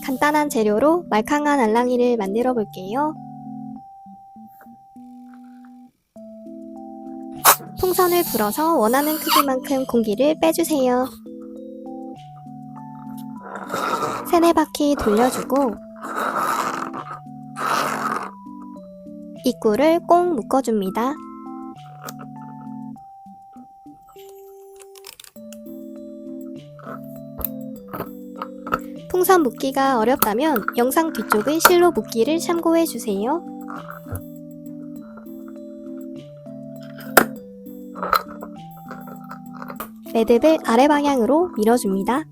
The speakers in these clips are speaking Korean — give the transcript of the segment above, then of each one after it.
간단한 재료로 말캉한 알랑이를 만들어 볼게요. 풍선을 불어서 원하는 크기만큼 공기를 빼주세요. 3-4바퀴 돌려주고 입구를 꼭 묶어줍니다. 풍선 묶기가 어렵다면 영상 뒤쪽의 실로 묶기를 참고해주세요. 매듭을 아래 방향으로 밀어줍니다.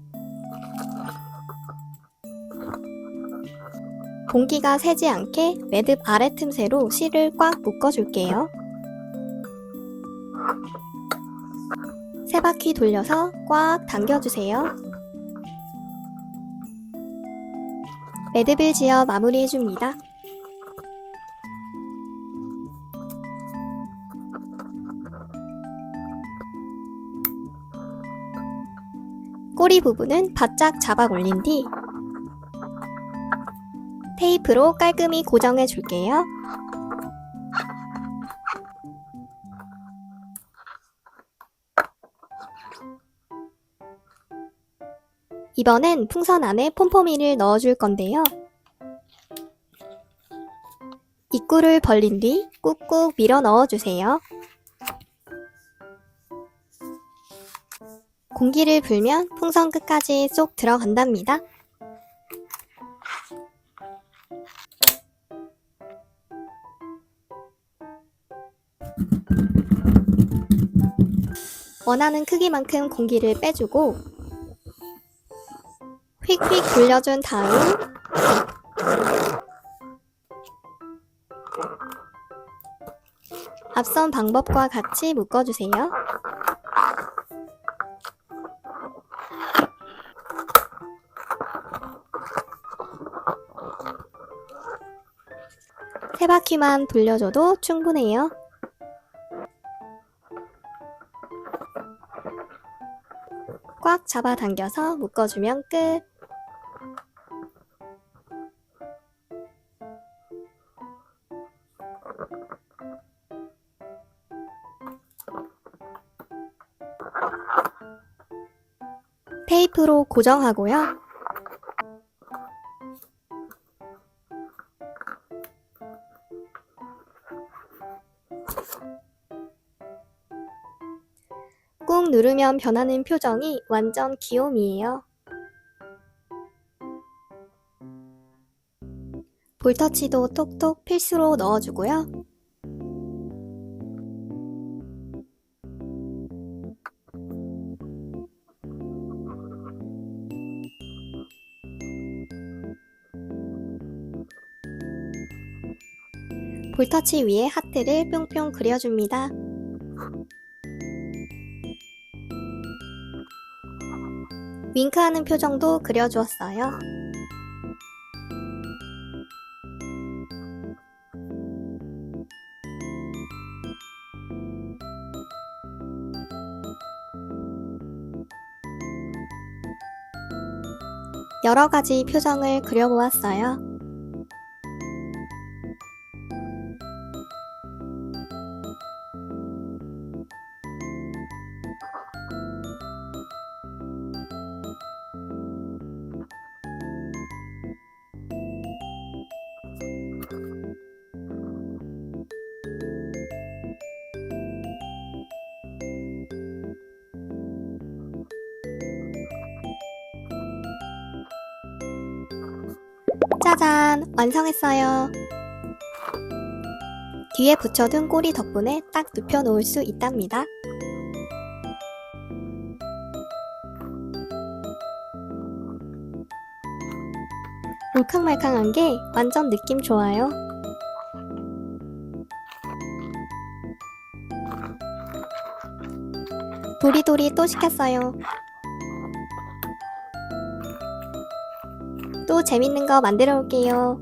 공기가 새지 않게 매듭 아래 틈새로 실을 꽉 묶어줄게요. 3바퀴 돌려서 꽉 당겨주세요. 매듭을 지어 마무리해줍니다. 꼬리 부분은 바짝 잡아 올린 뒤 테이프로 깔끔히 고정해 줄게요. 이번엔 풍선 안에 폼포미를 넣어줄 건데요. 입구를 벌린 뒤 꾹꾹 밀어 넣어주세요. 공기를 불면 풍선 끝까지 쏙 들어간답니다. 원하는 크기만큼 공기를 빼주고 휙휙 돌려준 다음 앞선 방법과 같이 묶어주세요. 세 바퀴만 돌려줘도 충분해요. 꽉 잡아당겨서 묶어주면 끝! 테이프로 고정하고요. 꾹 누르면 변하는 표정이 완전 귀요미예요. 볼터치도 톡톡 필수로 넣어주고요. 볼터치 위에 하트를 뿅뿅 그려줍니다. 윙크하는 표정도 그려주었어요. 여러가지 표정을 그려보았어요. 짜잔! 완성했어요. 뒤에 붙여둔 꼬리 덕분에 딱 눕혀 놓을 수 있답니다. 몰캉말캉한 게 완전 느낌 좋아요. 도리도리 또 시켰어요. 또 재밌는 거 만들어 올게요.